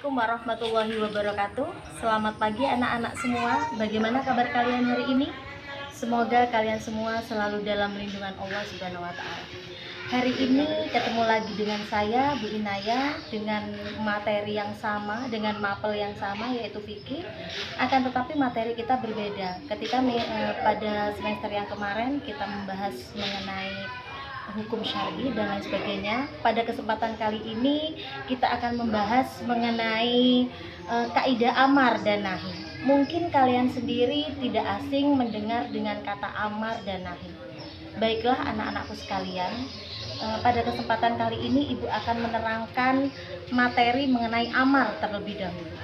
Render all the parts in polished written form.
Assalamualaikum warahmatullahi wabarakatuh. Selamat pagi anak-anak semua. Bagaimana kabar kalian hari ini? Semoga kalian semua selalu dalam lindungan Allah Subhanahu wa taala. Hari ini ketemu lagi dengan saya Bu Inaya dengan materi yang sama, dengan mapel yang sama yaitu fikih. Akan tetapi materi kita berbeda. Pada semester yang kemarin kita membahas mengenai hukum syar'i dan lain sebagainya. Pada kesempatan kali ini kita akan membahas mengenai kaidah amar dan nahi. Mungkin kalian sendiri tidak asing mendengar dengan kata amar dan nahi. Baiklah anak-anakku sekalian, pada kesempatan kali ini Ibu akan menerangkan materi mengenai amar terlebih dahulu.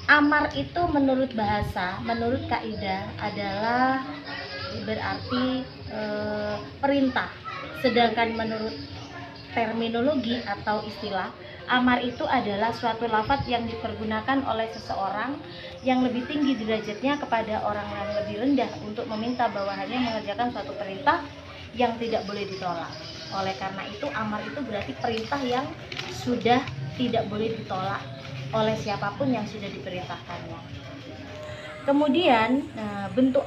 Amar itu menurut bahasa, menurut kaidah adalah berarti perintah. Sedangkan menurut terminologi atau istilah, amar itu adalah suatu lafaz yang dipergunakan oleh seseorang yang lebih tinggi derajatnya kepada orang yang lebih rendah untuk meminta bawahannya mengerjakan suatu perintah yang tidak boleh ditolak. Oleh karena itu, amar itu berarti perintah yang sudah tidak boleh ditolak oleh siapapun yang sudah diperintahkannya. Kemudian bentuk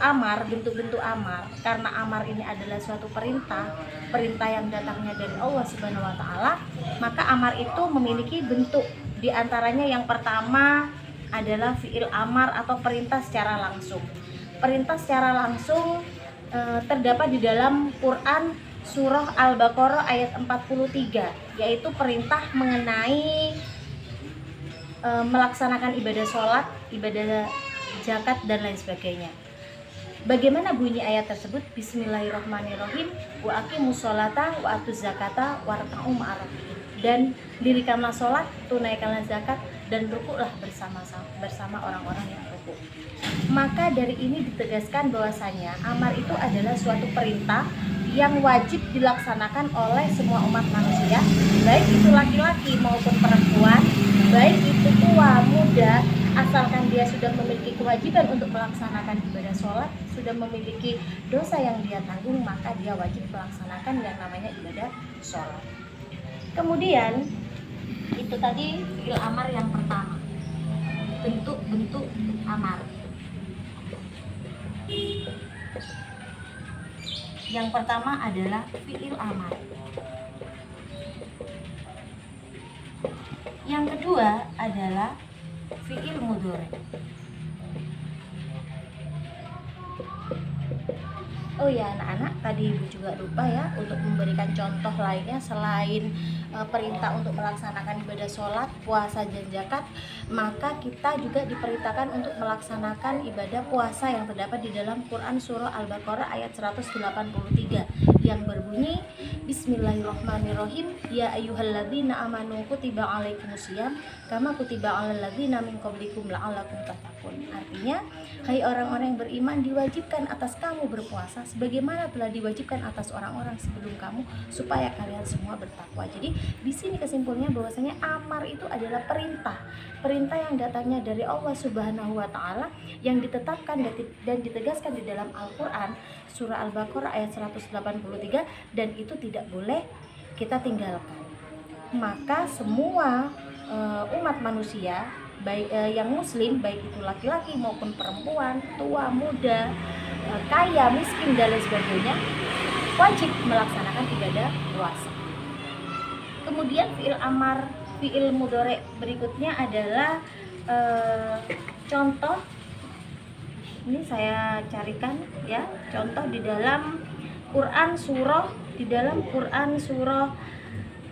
bentuk amar, karena amar ini adalah suatu perintah yang datangnya dari Allah Subhanahu wa taala, maka amar itu memiliki bentuk. Di antaranya yang pertama adalah fiil amar atau perintah secara langsung. Perintah secara langsung terdapat di dalam Quran surah Al-Baqarah ayat 43, yaitu perintah mengenai melaksanakan ibadah sholat, ibadah zakat dan lain sebagainya. Bagaimana bunyi ayat tersebut? Bismillahirrahmanirrahim. Wa aqimus sholata wa atuz zakata warka'u ma'ar rakiin. Dan dirikanlah sholat, tunaikanlah zakat, dan rukuklah bersama orang-orang yang rukuk. Maka dari ini ditegaskan bahwasanya amar itu adalah suatu perintah yang wajib dilaksanakan oleh semua umat manusia, baik itu laki-laki maupun perempuan, baik itu tua, muda, asalkan dia sudah memiliki kewajiban untuk melaksanakan ibadah sholat, sudah memiliki dosa yang dia tanggung, maka dia wajib melaksanakan yang namanya ibadah sholat. Kemudian itu tadi fi'il amar yang pertama, bentuk-bentuk amar. Yang pertama adalah fi'il amar. Yang kedua adalah fi'il mudhari. Oh ya anak-anak, tadi Ibu juga lupa ya untuk memberikan contoh lainnya selain perintah untuk melaksanakan ibadah sholat, puasa, dan zakat. Maka kita juga diperintahkan untuk melaksanakan ibadah puasa yang terdapat di dalam Quran surah Al-Baqarah ayat 183 yang berbunyi Bismillahirrahmanirrahim. Ya ayyuhalladzina amanu kutiba alaikumusiyam kama kutiba alal ladzina min qablikum la'allakum tattaqun. Artinya, hai orang-orang yang beriman, diwajibkan atas kamu berpuasa sebagaimana telah diwajibkan atas orang-orang sebelum kamu supaya kalian semua bertakwa. Jadi di sini kesimpulannya bahwasanya amar itu adalah perintah yang datangnya dari Allah Subhanahu wa taala yang ditetapkan dan ditegaskan di dalam Al-Qur'an surah Al-Baqarah ayat 183, dan itu tidak boleh kita tinggalkan. Maka semua umat manusia, baik yang muslim, baik itu laki-laki maupun perempuan, tua, muda, kaya, miskin dan lain sebagainya, wajib melaksanakan ibadah puasa. Kemudian fi'il amar, fi'il mudhari berikutnya adalah contoh. Ini saya carikan ya, contoh di dalam Quran surah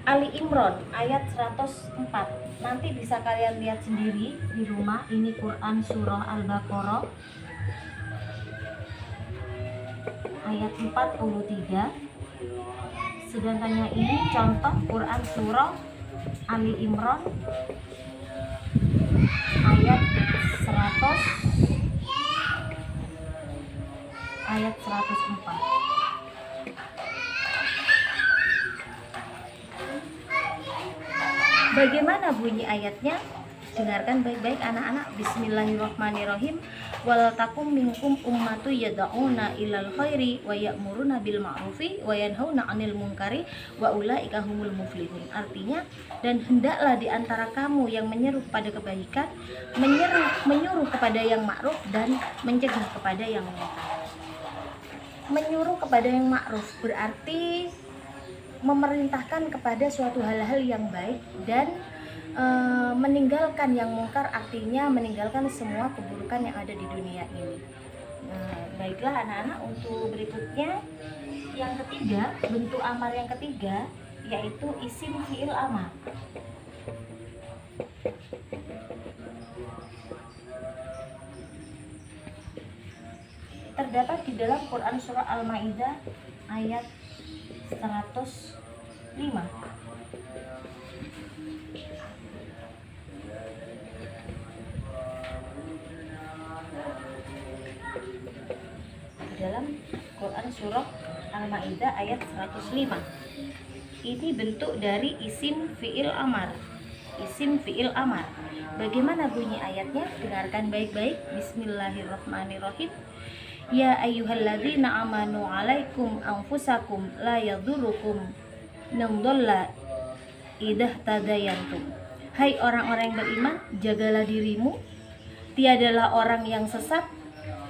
Ali Imran ayat 104. Nanti bisa kalian lihat sendiri di rumah. Ini Quran surah Al-Baqarah ayat 43. Sedangkan yang ini contoh Quran surah Ali Imran ayat 104. Bagaimana bunyi ayatnya? Dengarkan baik-baik anak-anak. Bismillahirrahmanirrahim. Wal takum minkum ummatu yad'una ilal khairi wa ya'muruna bil ma'rufi wa yanhauna 'anil munkari wa ulaika humul muflihun. Artinya, dan hendaklah di antara kamu yang menyeru kepada kebaikan, menyuruh kepada yang ma'ruf dan mencegah kepada yang munkar. Menyuruh kepada yang ma'ruf berarti memerintahkan kepada suatu hal-hal yang baik, dan meninggalkan yang mungkar artinya meninggalkan semua keburukan yang ada di dunia ini. Baiklah anak-anak, untuk berikutnya yang ketiga, bentuk amar yang ketiga yaitu isim fi'il amar. Terdapat di dalam Quran surah Al-Maidah ayat 105. Dalam Quran surah Al-Maidah ayat 105. Ini bentuk dari isim fi'il amar. Isim fi'il amar. Bagaimana bunyi ayatnya? Dengarkan baik-baik. Bismillahirrahmanirrahim. Ya ayyuhalladzina amanu alaikum anfusakum la yadhurukum man dhalla idza tadayantum. Hai orang-orang yang beriman, jagalah dirimu, tiadalah orang yang sesat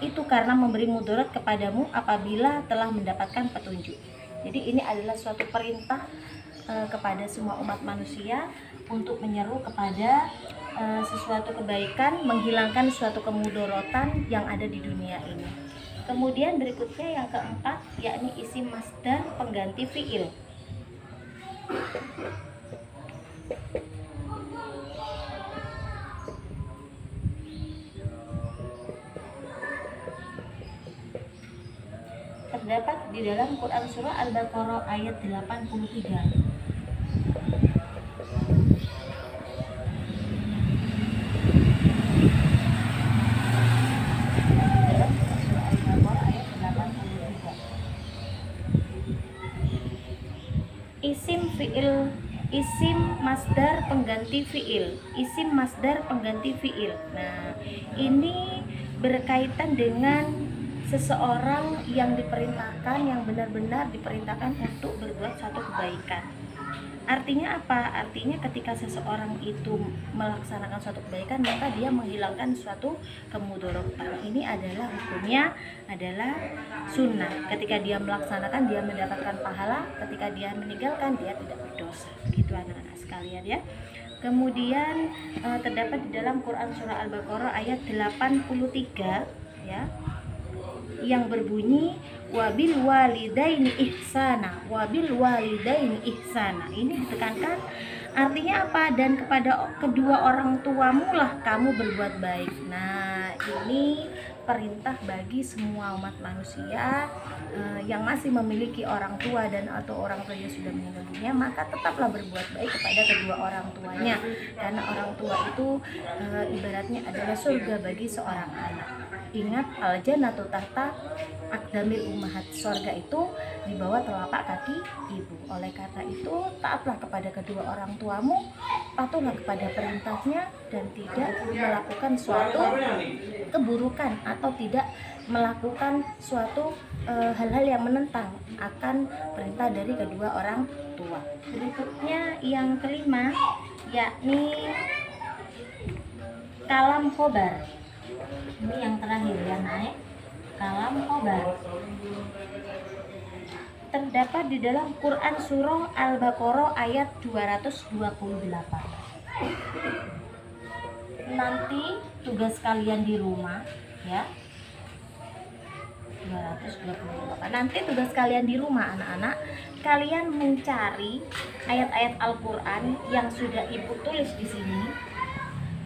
itu karena memberi mudarat kepadamu apabila telah mendapatkan petunjuk. Jadi ini adalah suatu perintah kepada semua umat manusia untuk menyeru kepada sesuatu kebaikan, menghilangkan suatu kemudorotan yang ada di dunia ini. Kemudian berikutnya yang keempat, yakni isim masdar pengganti fi'il. Terdapat di dalam Quran surah Al-Baqarah ayat 83. Isim masdar pengganti fi'il. Isim masdar pengganti fi'il. Nah, ini berkaitan dengan seseorang yang diperintahkan, yang benar-benar diperintahkan untuk berbuat suatu kebaikan. Artinya apa? Artinya ketika seseorang itu melaksanakan suatu kebaikan, maka dia menghilangkan suatu kemudorotan. Ini adalah hukumnya adalah sunnah. Ketika dia melaksanakan, dia mendapatkan pahala. Ketika dia meninggalkan, dia tidak berdosa. Gitu anak-anak sekalian ya. Kemudian terdapat di dalam Quran surah Al-Baqarah ayat 83 ya, yang berbunyi wabil walidaini ihsana. Wabil walidaini ihsana. Ini ditekankan, artinya apa? Dan kepada kedua orang tuamu lah kamu berbuat baik. Nah, ini perintah bagi semua umat manusia yang masih memiliki orang tua dan atau orang tuanya sudah meninggal dunia, maka tetaplah berbuat baik kepada kedua orang tuanya, karena orang tua itu ibaratnya adalah surga bagi seorang anak. Ingat, al-jannatu tahta aqdamil ummahat. Surga itu di bawah telapak kaki ibu. Oleh karena itu, taatlah kepada kedua orang tuamu, patuhlah kepada perintahnya, dan tidak melakukan suatu keburukan atau tidak melakukan suatu hal-hal yang menentang akan perintah dari kedua orang tua. Berikutnya yang kelima, yakni kalam khobar. Ini yang terakhir ya, naik kalam khobar. Terdapat di dalam Quran surah Al-Baqarah ayat 228. Nanti tugas kalian di rumah ya, 228. Nanti tugas kalian di rumah anak-anak, kalian mencari ayat-ayat Al-Quran yang sudah ibu tulis di sini.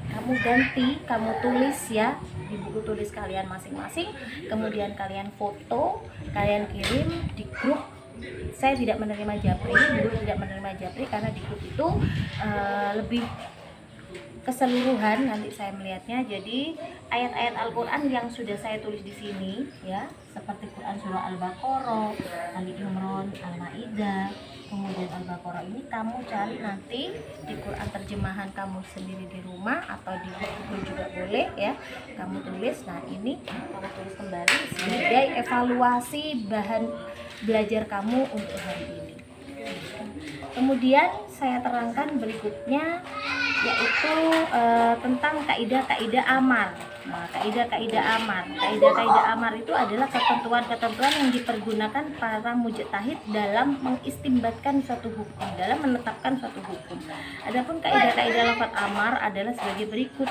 Kamu ganti, kamu tulis ya di buku tulis kalian masing-masing. Kemudian kalian foto, kalian kirim di grup. Saya tidak menerima japri, dulu tidak menerima japri karena di grup itu lebih keseluruhan nanti saya melihatnya. Jadi ayat-ayat Al-Quran yang sudah saya tulis di sini ya, seperti Quran surah Al-Baqarah, Ali Imran, Al-Maidah, Kemudian Al-Baqarah ini kamu cari nanti di Quran terjemahan kamu sendiri di rumah atau di buku juga boleh ya. Kamu tulis, nah ini kamu tulis kembali sebagai evaluasi bahan belajar kamu untuk hari ini. Kemudian saya terangkan berikutnya yaitu tentang kaidah-kaidah amar. Nah, kaidah-kaidah amar itu adalah ketentuan-ketentuan yang dipergunakan para mujtahid dalam mengistimbatkan suatu hukum, dalam menetapkan suatu hukum. Adapun kaidah-kaidah lafaz amar adalah sebagai berikut.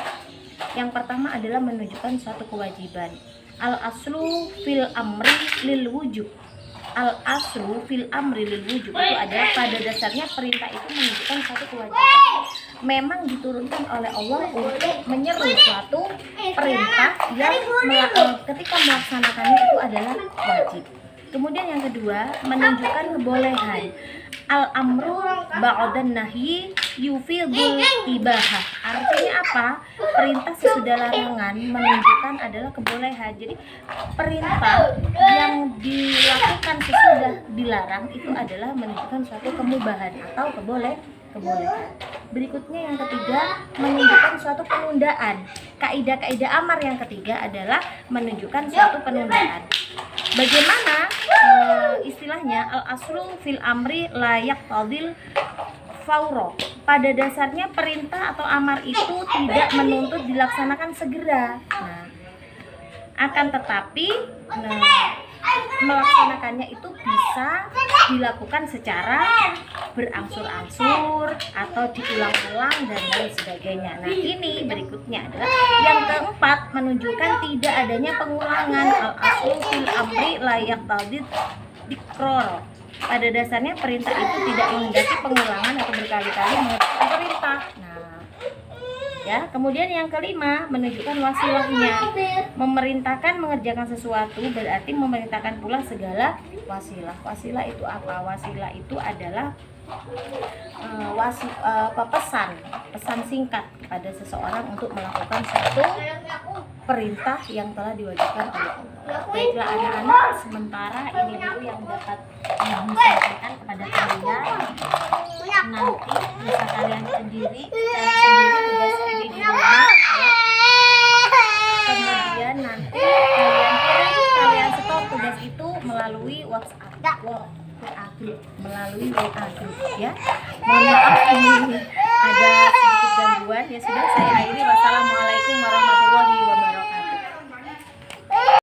Yang pertama adalah menunjukkan suatu kewajiban. Al-aslu fil amri lil wujub. Al-aslu fil amri lil wujub itu adalah pada dasarnya perintah itu menunjukkan suatu kewajiban. Memang diturunkan oleh Allah untuk menyeru suatu perintah yang ketika melaksanakannya itu adalah wajib. Kemudian yang kedua, menunjukkan kebolehan. Al-amru ba'dan nahyi yufidul ibahah. Artinya apa? Perintah sesudah larangan menunjukkan adalah kebolehan. Jadi perintah yang dilakukan sesudah dilarang itu adalah menunjukkan suatu kemubahan atau kebolehan. Berikutnya yang ketiga, menunjukkan suatu penundaan. Kaidah-kaidah amar yang ketiga adalah menunjukkan suatu penundaan. Bagaimana istilahnya al-aslu fil amri layak tadil fauro. Pada dasarnya perintah atau amar itu tidak menuntut dilaksanakan segera. Nah, akan tetapi melaksanakannya itu bisa dilakukan secara berangsur-angsur atau diulang-ulang dan lain sebagainya. Nah, ini berikutnya adalah yang keempat, menunjukkan tidak adanya pengulangan. Al-aslu fil amri layak tadid dikror. Pada dasarnya perintah itu tidak menghendaki pengulangan atau berkali-kali mengerjakan perintah. Nah, ya, kemudian yang kelima, menunjukkan wasilahnya. Memerintahkan mengerjakan sesuatu berarti memerintahkan pula segala wasilah. Wasilah itu apa? Wasilah itu adalah pesan singkat kepada seseorang untuk melakukan suatu perintah yang telah diwajibkan oleh Allah. Baiklah anak-anak, sementara ini dulu yang dapat ibu sampaikan kepada kalian. Nanti bisa kalian sendiri tugas ini di rumah ya. Kemudian nanti kalian setor tugas itu melalui WhatsApp melalui WA group ya. Mohon maaf ini ada sedikit gangguan ya. Sudah, saya akhiri. Wassalamualaikum warahmatullahi wabarakatuh.